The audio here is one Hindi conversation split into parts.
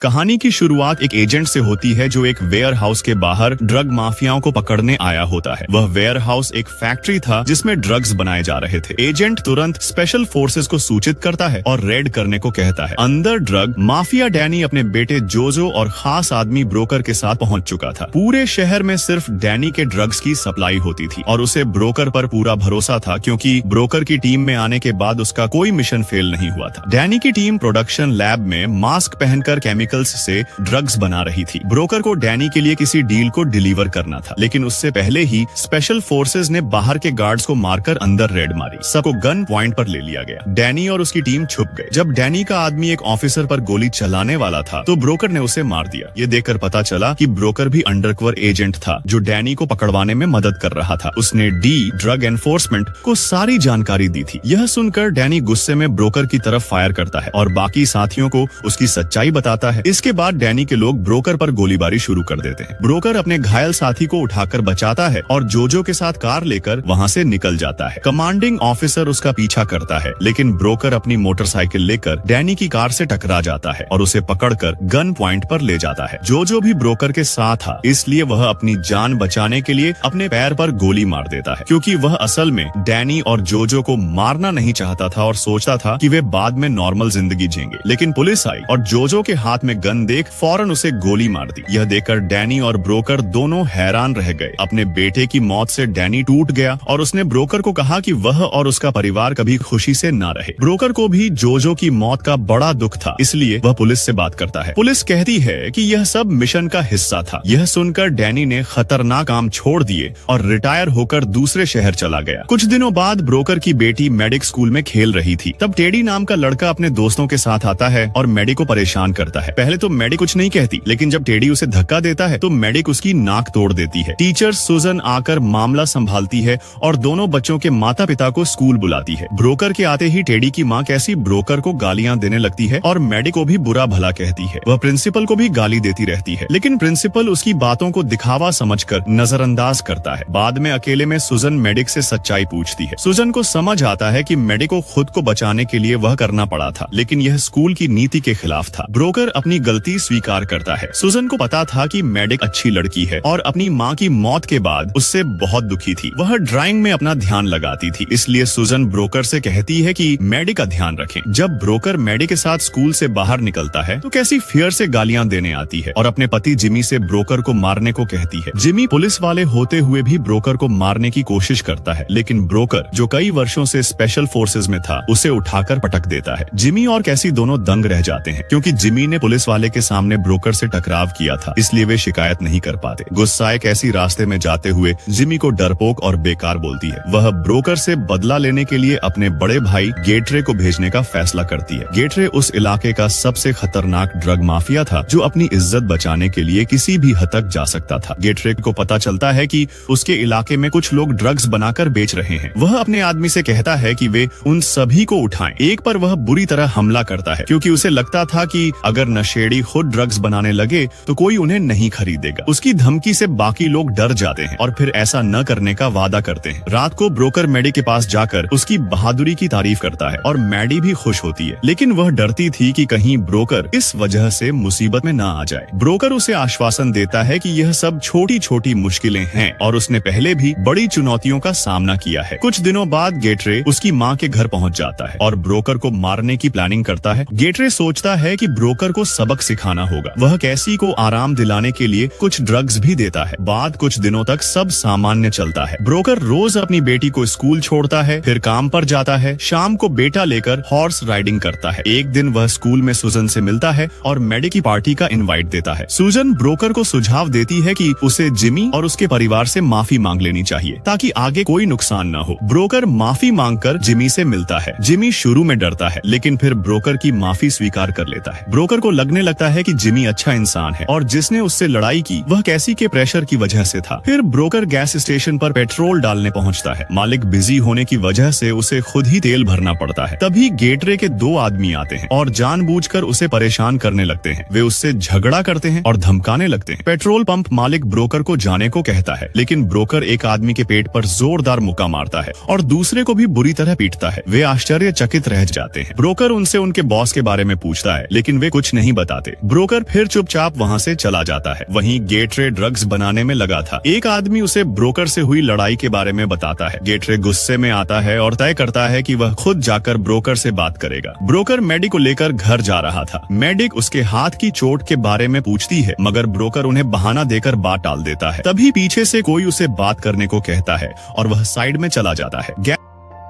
कहानी की शुरुआत एक एजेंट से होती है जो एक वेयर हाउस के बाहर ड्रग माफियाओं को पकड़ने आया होता है। वह वेयर हाउस एक फैक्ट्री था जिसमें ड्रग्स बनाए जा रहे थे। एजेंट तुरंत स्पेशल फोर्सेस को सूचित करता है और रेड करने को कहता है। अंदर ड्रग माफिया डैनी अपने बेटे जोजो और खास आदमी ब्रोकर के साथ पहुंच चुका था। पूरे शहर में सिर्फ डैनी के ड्रग्स की सप्लाई होती थी और उसे ब्रोकर पर पूरा भरोसा था क्योंकि ब्रोकर की टीम में आने के बाद उसका कोई मिशन फेल नहीं हुआ था। डैनी की टीम प्रोडक्शन लैब में मास्क पहनकर केमिकल्स से ड्रग्स बना रही थी। ब्रोकर को डैनी के लिए किसी डील को डिलीवर करना था, लेकिन उससे पहले ही स्पेशल फोर्सेस ने बाहर के गार्ड्स को मारकर अंदर रेड मारी। सबको गन पॉइंट पर ले लिया गया। डैनी और उसकी टीम छुप गए। जब डैनी का आदमी एक ऑफिसर पर गोली चलाने वाला था तो ब्रोकर ने उसे मार दिया। ये देखकर पता चला कि ब्रोकर भी अंडरकवर एजेंट था जो डैनी को पकड़वाने में मदद कर रहा था। उसने ड्रग एनफोर्समेंट को सारी जानकारी दी थी। यह सुनकर डैनी गुस्से में ब्रोकर की तरफ फायर करता है और बाकी साथियों को उसकी सच्चाई बताता है। इसके बाद डैनी के लोग ब्रोकर पर गोलीबारी शुरू कर देते हैं। ब्रोकर अपने घायल साथी को उठाकर बचाता है और जोजो के साथ कार लेकर वहां से निकल जाता है। कमांडिंग ऑफिसर उसका पीछा करता है, लेकिन ब्रोकर अपनी मोटरसाइकिल लेकर डैनी की कार से टकरा जाता है और उसे पकड़कर गन पॉइंट पर ले जाता है। जोजो भी ब्रोकर के साथ था, इसलिए वह अपनी जान बचाने के लिए अपने पैर पर गोली मार देता है, क्योंकि वह असल में डैनी और जोजो को मारना नहीं चाहता था और सोचता था कि वे बाद में नॉर्मल जिंदगी जिएंगे। लेकिन पुलिस आई और जोजो के हाथ में गन देख फौरन उसे गोली मार दी। यह देखकर डैनी और ब्रोकर दोनों हैरान रह गए। अपने बेटे की मौत से डैनी टूट गया और उसने ब्रोकर को कहा कि वह और उसका परिवार कभी खुशी से ना रहे। ब्रोकर को भी जोजो की मौत का बड़ा दुख था, इसलिए वह पुलिस से बात करता है। पुलिस कहती है कि यह सब मिशन का हिस्सा था। यह सुनकर डैनी ने खतरनाक काम छोड़ दिए और रिटायर होकर दूसरे शहर चला गया। कुछ दिनों बाद ब्रोकर की बेटी मेडिक स्कूल में खेल रही थी। तब टेडी नाम का लड़का अपने दोस्तों के साथ आता है और मेडी को परेशान करता है। पहले तो मेडी कुछ नहीं कहती, लेकिन जब टेडी उसे धक्का देता है तो मेडिक उसकी नाक तोड़ देती है। टीचर सुजन आकर मामला संभालती है और दोनों बच्चों के माता पिता को स्कूल बुलाती है। ब्रोकर के आते ही टेडी की माँ कैसी ब्रोकर को गालियाँ देने लगती है और मेडिक को भी बुरा भला कहती है। वह प्रिंसिपल को भी गाली देती रहती है, लेकिन प्रिंसिपल उसकी बातों को दिखावा समझकर नजरअंदाज करता है। बाद में अकेले में सुजन मेडिक से सच्चाई पूछती है। सुजन को समझ आता है कि मेडिक को खुद को बचाने के लिए वह करना पड़ा था, लेकिन यह स्कूल की नीति के खिलाफ था। ब्रोकर अपनी गलती स्वीकार करता है। सुजन को पता था कि मेडिक अच्छी लड़की है और अपनी माँ की मौत के बाद उससे बहुत दुखी थी। वह ड्राइंग में अपना ध्यान लगाती थी, इसलिए सुजन ब्रोकर से कहती है कि मेडिक का ध्यान रखें। जब ब्रोकर मेडिक के साथ स्कूल से बाहर निकलता है तो कैसी फियर से गालियां देने आती है और अपने पति जिमी से ब्रोकर को मारने को कहती है। जिमी पुलिस वाले होते हुए भी ब्रोकर को मारने की कोशिश करता है, लेकिन ब्रोकर जो कई वर्षों से स्पेशल फोर्सेज में था उसे उठाकर पटक देता है। जिमी और कैसी दोनों दंग रह जाते हैं, क्योंकि जिमी ने पुलिस वाले के सामने ब्रोकर से टकराव किया था, इसलिए वे शिकायत नहीं कर पाते। गुस्साए कैसी रास्ते में जाते हुए जिमी को डरपोक और बेकार बोलती है। वह ब्रोकर से बदला लेने के लिए अपने बड़े भाई गेट्रे को भेजने का फैसला करती है। गेट्रे उस इलाके का सबसे खतरनाक ड्रग माफिया था जो अपनी इज्जत बचाने के लिए किसी भी हद तक जा सकता था। गेट्रे को पता चलता है कि उसके इलाके में कुछ लोग ड्रग्स बनाकर बेच रहे हैं। वह अपने आदमी से कहता है कि वे उन सभी को उठाएं। एक पर वह बुरी तरह हमला करता है, क्योंकि उसे लगता था कि अगर नशेड़ी खुद ड्रग्स बनाने लगे तो कोई उन्हें नहीं खरीदेगा। उसकी धमकी से बाकी लोग डर जाते हैं और फिर ऐसा न करने का वादा करते हैं। रात को ब्रोकर मेडी के पास जाकर उसकी बहादुरी की तारीफ करता है और मेडी भी खुश होती है, लेकिन वह डरती थी कि कहीं ब्रोकर इस वजह से मुसीबत में न आ जाए। ब्रोकर उसे आश्वासन देता है कि यह सब छोटी छोटी मुश्किलें हैं और उसने पहले भी बड़ी चुनौतियों का सामना किया है। कुछ दिनों बाद गेट्रे उसकी माँ के घर पहुँच जाता है और ब्रोकर को मारने की प्लानिंग करता है। गेट्रे सोचता है कि ब्रोकर को सबक सिखाना होगा। वह कैसी को आराम दिलाने के लिए कुछ ड्रग्स भी देता है। बाद कुछ दिनों तक सब सामान्य चलता है। ब्रोकर रोज अपनी बेटी को स्कूल छोड़ता है, फिर काम पर जाता है। शाम को बेटा लेकर हॉर्स राइडिंग करता है। एक दिन वह स्कूल में सुजन से मिलता है और मेडी की पार्टी का इनवाइट देता है। सुजन ब्रोकर को सुझाव देती है कि उसे जिमी और उसके परिवार से माफी मांग लेनी चाहिए ताकि आगे कोई नुकसान न हो। ब्रोकर माफी मांगकर जिमी से मिलता है। जिमी शुरू में डरता है, लेकिन फिर ब्रोकर की माफी स्वीकार कर लेता है। ब्रोकर को लगने लगता है कि जिमी अच्छा इंसान है और जिसने उससे लड़ाई की वह कैसी के प्रेशर की वजह से था। फिर ब्रोकर गैस स्टेशन पर पेट्रोल डालने पहुंचता है। मालिक बिजी होने की वजह से उसे खुद ही तेल भरना पड़ता है। तभी गेट्रे के दो आदमी आते हैं और जानबूझकर उसे परेशान करने लगते हैं। वे उससे झगड़ा करते हैं और धमकाने लगते हैं। पेट्रोल पंप मालिक ब्रोकर को जाने को कहता है, लेकिन ब्रोकर एक आदमी के पेट पर जोरदार मुक्का मारता है और दूसरे को भी बुरी तरह पीटता है। वे आश्चर्यचकित रह जाते हैं। ब्रोकर उनसे उनके बॉस के बारे में पूछता है, लेकिन वे कुछ नहीं नहीं बताते। ब्रोकर फिर चुपचाप वहाँ से चला जाता है। वहीं गेटरे ड्रग्स बनाने में लगा था। एक आदमी उसे ब्रोकर से हुई लड़ाई के बारे में बताता है। गेटरे गुस्से में आता है और तय करता है कि वह खुद जाकर ब्रोकर से बात करेगा। ब्रोकर मैडी को लेकर घर जा रहा था। मैडिक उसके हाथ की चोट के बारे में पूछती है, मगर ब्रोकर उन्हें बहाना देकर बात टाल देता है। तभी पीछे से कोई उसे बात करने को कहता है और वह साइड में चला जाता है।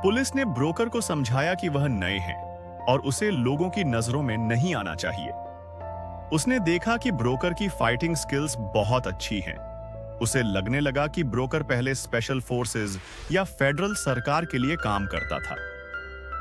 पुलिस ने ब्रोकर को समझाया कि वह नए हैं और उसे लोगों की नजरों में नहीं आना चाहिए। उसने देखा कि ब्रोकर की फाइटिंग स्किल्स बहुत अच्छी हैं। उसे लगने लगा कि ब्रोकर पहले स्पेशल फोर्सेस या फेडरल सरकार के लिए काम करता था।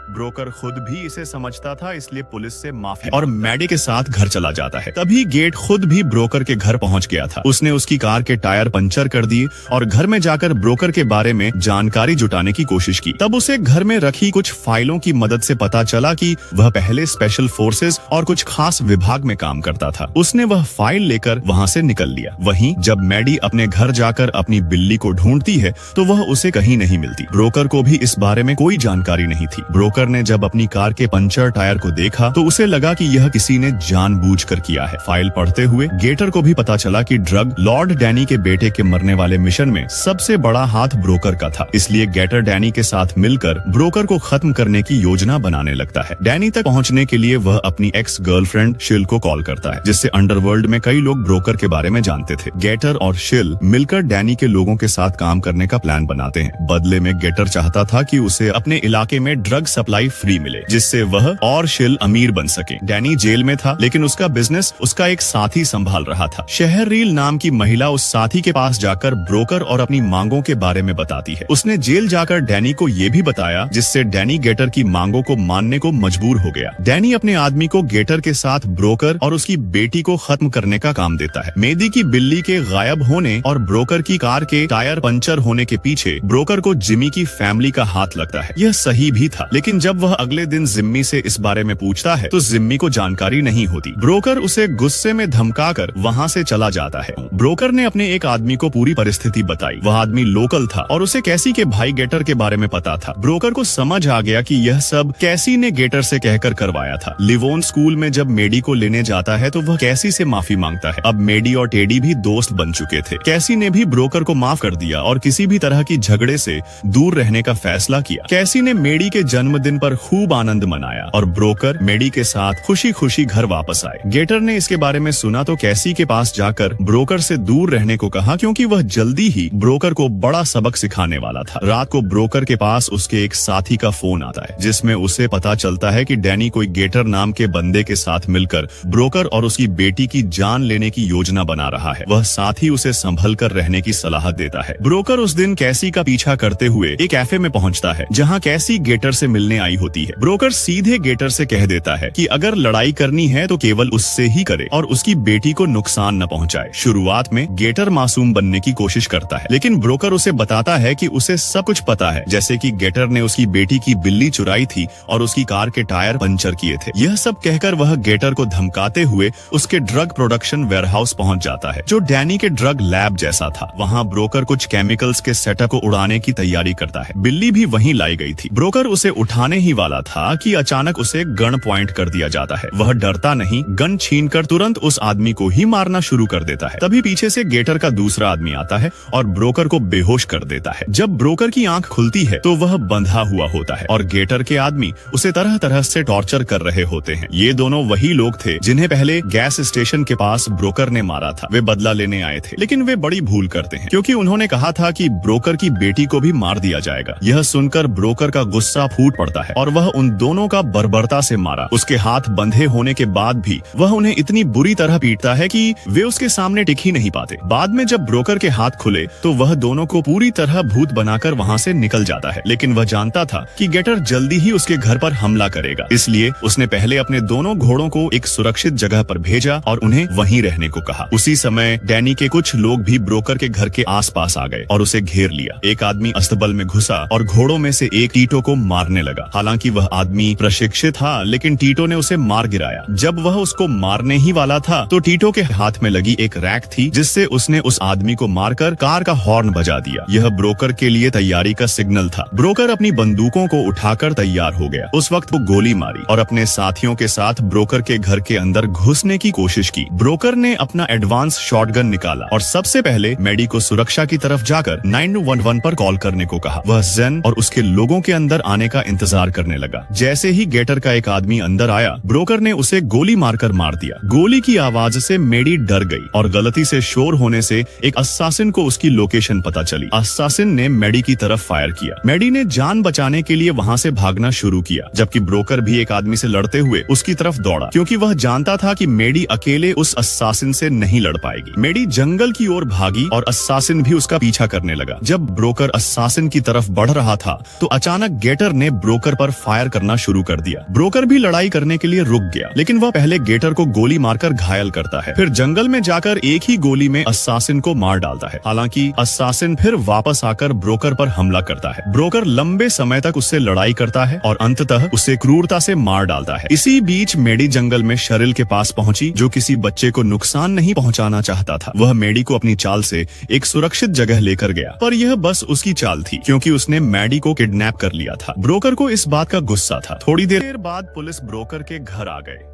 ब्रोकर खुद भी इसे समझता था, इसलिए पुलिस से माफी और मैडी के साथ घर चला जाता है। तभी गेट खुद भी ब्रोकर के घर पहुंच गया था। उसने उसकी कार के टायर पंचर कर दिए और घर में जाकर ब्रोकर के बारे में जानकारी जुटाने की कोशिश की। तब उसे घर में रखी कुछ फाइलों की मदद से पता चला कि वह पहले स्पेशल फोर्सेस और कुछ खास विभाग में काम करता था। उसने वह फाइल लेकर वहां से निकल लिया। वहीं जब मैडी अपने घर जाकर अपनी बिल्ली को ढूंढती है तो वह उसे कहीं नहीं मिलती। ब्रोकर को भी इस बारे में कोई जानकारी नहीं थी। ब्रोकर ने जब अपनी कार के पंचर टायर को देखा तो उसे लगा कि यह किसी ने जानबूझकर किया है। फाइल पढ़ते हुए गेटर को भी पता चला कि ड्रग लॉर्ड डैनी के बेटे के मरने वाले मिशन में सबसे बड़ा हाथ ब्रोकर का था। इसलिए गेटर डैनी के साथ मिलकर ब्रोकर को खत्म करने की योजना बनाने लगता है। डैनी तक पहुंचने के लिए वह अपनी एक्स गर्लफ्रेंड शिल को कॉल करता है, जिससे अंडरवर्ल्ड में कई लोग ब्रोकर के बारे में जानते थे। गेटर और शिल मिलकर डैनी के लोगों के साथ काम करने का प्लान बनाते हैं। बदले में गेटर चाहता था कि उसे अपने इलाके में ड्रग सप्लाई फ्री मिले, जिससे वह और शिल अमीर बन सके। डैनी जेल में था, लेकिन उसका बिजनेस उसका एक साथी संभाल रहा था। शहर रील नाम की महिला उस साथी के पास जाकर ब्रोकर और अपनी मांगों के बारे में बताती है। उसने जेल जाकर डैनी को ये भी बताया, जिससे डैनी गेटर की मांगों को मानने को मजबूर हो गया। डैनी अपने आदमी को गेटर के साथ ब्रोकर और उसकी बेटी को खत्म करने का काम देता है। मेदी की बिल्ली के गायब होने और ब्रोकर की कार के टायर पंचर होने के पीछे ब्रोकर को जिमी की फैमिली का हाथ लगता है। यह सही भी था, लेकिन जब वह अगले दिन जिम्मी से इस बारे में पूछता है तो जिम्मी को जानकारी नहीं होती। ब्रोकर उसे गुस्से में धमकाकर वहां से चला जाता है। ब्रोकर ने अपने एक आदमी को पूरी परिस्थिति बताई। वह आदमी लोकल था और उसे कैसी के भाई गेटर के बारे में पता था। ब्रोकर को समझ आ गया कि यह सब कैसी ने गेटर से कहकर करवाया था। लिवोन स्कूल में जब मेडी को लेने जाता है तो वह कैसी से माफी मांगता है। अब मेडी और टेडी भी दोस्त बन चुके थे। कैसी ने भी ब्रोकर को माफ कर दिया और किसी भी तरह की झगड़े से दूर रहने का फैसला किया। कैसी ने मेडी के जन्मदिन पर खूब आनंद मनाया और ब्रोकर मेडी के साथ खुशी खुशी घर वापस आए। गेटर ने इसके बारे में सुना तो कैसी के पास जाकर ब्रोकर से दूर रहने को कहा, क्योंकि वह जल्दी ही ब्रोकर को बड़ा सबक सिखाने वाला था। रात को ब्रोकर के पास उसके एक साथी का फोन आता है, जिसमें उसे पता चलता है कि डैनी कोई गेटर नाम के बंदे के साथ मिलकर ब्रोकर और उसकी बेटी की जान लेने की योजना बना रहा है। वह साथी उसे संभल कर रहने की सलाह देता है। ब्रोकर उस दिन कैसी का पीछा करते हुए एक कैफे में पहुंचता है, जहां कैसी गेटर से मिलने आई होती है। ब्रोकर सीधे गेटर से कह देता है कि अगर लड़ाई करनी है तो केवल उससे ही करे और उसकी बेटी को नुकसान न पहुंचाए। शुरुआत में गेटर मासूम बनने की कोशिश करता है, लेकिन ब्रोकर उसे बताता है कि उसे सब कुछ पता है, जैसे कि गेटर ने उसकी बेटी की बिल्ली चुराई थी और उसकी कार के टायर पंचर किए थे। यह सब कहकर वह गेटर को धमकाते हुए उसके ड्रग प्रोडक्शन वेयरहाउस पहुंच जाता है, जो डैनी के ड्रग लैब जैसा था। वहाँ ब्रोकर कुछ केमिकल्स के सेटअप को उड़ाने की तैयारी करता है। बिल्ली भी वहीं लाई गई थी। ब्रोकर उसे उठाने ही वाला था कि अचानक उसे गन पॉइंट कर दिया जाता है। वह डरता नहीं, गन छीनकर तुरंत उस आदमी को ही मारना शुरू कर देता है। तभी पीछे से गेटर का दूसरा आदमी आता है और ब्रोकर को बेहोश कर देता है। जब ब्रोकर की आंख खुलती है तो वह बंधा हुआ होता है और गेटर के आदमी उसे तरह तरह से टॉर्चर कर रहे होते हैं। ये दोनों वही लोग थे जिन्हें पहले गैस स्टेशन के पास ब्रोकर ने मारा था। वे बदला लेने आए थे, लेकिन वे बड़ी भूल करते हैं, क्योंकि उन्होंने कहा था कि ब्रोकर की बेटी को भी मार दिया जाएगा। यह सुनकर ब्रोकर का गुस्सा फूट पड़ता है और वह उन दोनों का बर्बरता से मारा। उसके हाथ बंधे होने के बाद भी वह उन्हें इतनी बुरी तरह पीटता है कि वे उसके सामने टिक ही नहीं पाते। बाद में जब ब्रोकर के हाथ खुले तो वह दोनों को पूरी तरह भूत बनाकर वहाँ से निकल जाता है, लेकिन वह जानता था कि गेटर जल्दी ही उसके घर पर हमला करेगा। इसलिए उसने पहले अपने दोनों घोड़ों को एक सुरक्षित जगह पर भेजा और उन्हें वहीं रहने को कहा। उसी समय डैनी के कुछ लोग भी ब्रोकर के घर के आसपास आ गए और उसे घेर लिया। एक आदमी अस्तबल में घुसा और घोड़ों में से एक टीटो को मारने लगा। लगा। हालांकि वह आदमी प्रशिक्षित था, लेकिन टीटो ने उसे मार गिराया। जब वह उसको मारने ही वाला था तो टीटो के हाथ में लगी एक रैक थी, जिससे उसने उस आदमी को मारकर कार का हॉर्न बजा दिया। यह ब्रोकर के लिए तैयारी का सिग्नल था। ब्रोकर अपनी बंदूकों को उठाकर तैयार हो गया। उस वक्त वो गोली मारी और अपने साथियों के साथ ब्रोकर के घर के अंदर घुसने की कोशिश की। ब्रोकर ने अपना एडवांस शॉटगन निकाला और सबसे पहले मेडी को सुरक्षा की तरफ जाकर 911 पर कॉल करने को कहा। वह जेन और उसके लोगों के अंदर आने का इंतजार करने लगा। जैसे ही गेटर का एक आदमी अंदर आया, ब्रोकर ने उसे गोली मारकर मार दिया। गोली की आवाज से मेडी डर गई और गलती से शोर होने से एक अस्सासिन को उसकी लोकेशन पता चली। अस्सासिन ने मेडी की तरफ फायर किया। मेडी ने जान बचाने के लिए वहां से भागना शुरू किया, जबकि ब्रोकर भी एक आदमी से लड़ते हुए उसकी तरफ दौड़ा, क्योंकि वह जानता था कि मेडी अकेले उस अस्सासिन से नहीं लड़ पाएगी। मेडी जंगल की ओर भागी और अस्सासिन भी उसका पीछा करने लगा। जब ब्रोकर अस्सासिन की तरफ बढ़ रहा था तो अचानक गेटर ने ब्रोकर पर फायर करना शुरू कर दिया। ब्रोकर भी लड़ाई करने के लिए रुक गया, लेकिन वह पहले गेटर को गोली मारकर घायल करता है, फिर जंगल में जाकर एक ही गोली में अस्सासिन को मार डालता है। हालांकि अस्सासिन फिर वापस आकर ब्रोकर पर हमला करता है। ब्रोकर लंबे समय तक उससे लड़ाई करता है और अंततः उसे क्रूरता से मार डालता है। इसी बीच मेडी जंगल में शरिल के पास पहुंची, जो किसी बच्चे को नुकसान नहीं पहुंचाना चाहता था। वह मेडी को अपनी चाल से एक सुरक्षित जगह लेकर गया, पर यह बस उसकी चाल थी, क्योंकि उसने मेडी को किडनैप कर लिया था। ब्रोकर को इस बात का गुस्सा था। थोड़ी देर बाद पुलिस ब्रोकर के घर आ गए।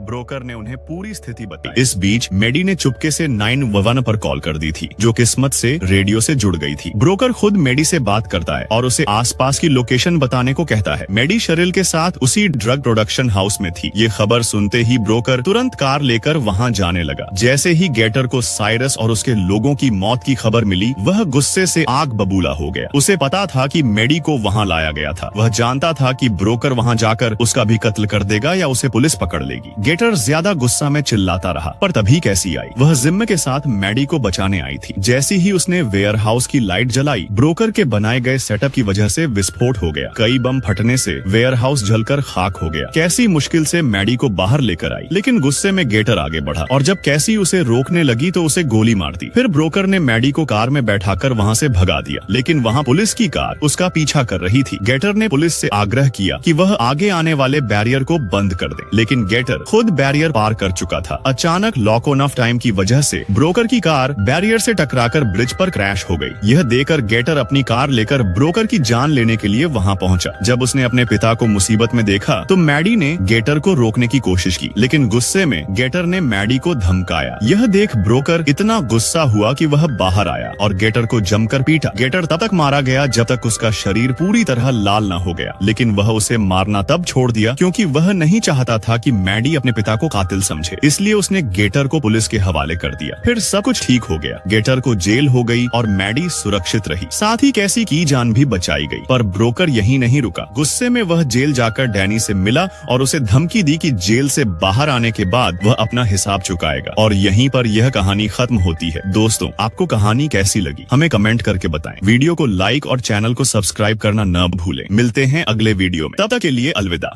ब्रोकर ने उन्हें पूरी स्थिति बताई। इस बीच मेडी ने चुपके से 911 पर कॉल कर दी थी, जो किस्मत से रेडियो से जुड़ गई थी। ब्रोकर खुद मेडी से बात करता है और उसे आसपास की लोकेशन बताने को कहता है। मेडी शरिल के साथ उसी ड्रग प्रोडक्शन हाउस में थी। ये खबर सुनते ही ब्रोकर तुरंत कार लेकर वहां जाने लगा। जैसे ही गेटर को साइरस और उसके लोगों की मौत की खबर मिली, वह गुस्से से आग बबूला हो गया। उसे पता था कि मेडी को वहां लाया गया था। वह जानता था कि ब्रोकर वहां जाकर उसका भी कत्ल कर देगा या उसे पुलिस पकड़ लेगी। गेटर ज्यादा गुस्सा में चिल्लाता रहा, पर तभी कैसी आई। वह जिम्मे के साथ मेडी को बचाने आई थी। जैसे ही उसने वेयर हाउस की लाइट जलाई, ब्रोकर के बनाए गए सेटअप की वजह से विस्फोट हो गया। कई बम फटने से वेयर हाउस जलकर खाक हो गया। कैसी मुश्किल से मेडी को बाहर लेकर आई, लेकिन गुस्से में गेटर आगे बढ़ा और जब कैसी उसे रोकने लगी तो उसे गोली मार दी। फिर ब्रोकर ने मेडी को कार में बैठाकर वहां से भगा दिया, लेकिन वहां पुलिस की कार उसका पीछा कर रही थी। गेटर ने पुलिस से आग्रह किया कि वह आगे आने वाले बैरियर को बंद कर दे, लेकिन गेटर खुद बैरियर पार कर चुका था। अचानक लॉक ऑन ऑफ टाइम की वजह से ब्रोकर की कार बैरियर से टकराकर ब्रिज पर क्रैश हो गई। यह देखकर गेटर अपनी कार लेकर ब्रोकर की जान लेने के लिए वहां पहुंचा। जब उसने अपने पिता को मुसीबत में देखा तो मेडी ने गेटर को रोकने की कोशिश की, लेकिन गुस्से में गेटर ने मेडी को धमकाया। यह देख ब्रोकर इतना गुस्सा हुआ कि वह बाहर आया और गेटर को जमकर पीटा। गेटर तब तक मारा गया जब तक उसका शरीर पूरी तरह लाल न हो गया, लेकिन वह उसे मारना तब छोड़ दिया क्योंकि वह नहीं चाहता था कि मेडी अपने पिता को कातिल समझे। इसलिए उसने गेटर को पुलिस के हवाले कर दिया। फिर सब कुछ ठीक हो गया। गेटर को जेल हो गई और मेडी सुरक्षित रही। साथ ही कैसी की जान भी बचाई गई। पर ब्रोकर यहीं नहीं रुका। गुस्से में वह जेल जाकर डैनी से मिला और उसे धमकी दी कि जेल से बाहर आने के बाद वह अपना हिसाब चुकाएगा। और यहीं पर यह कहानी खत्म होती है। दोस्तों, आपको कहानी कैसी लगी हमें कमेंट करके बताएं। वीडियो को लाइक और चैनल को सब्सक्राइब करना न भूलें। मिलते हैं अगले वीडियो में, तब तक के लिए अलविदा।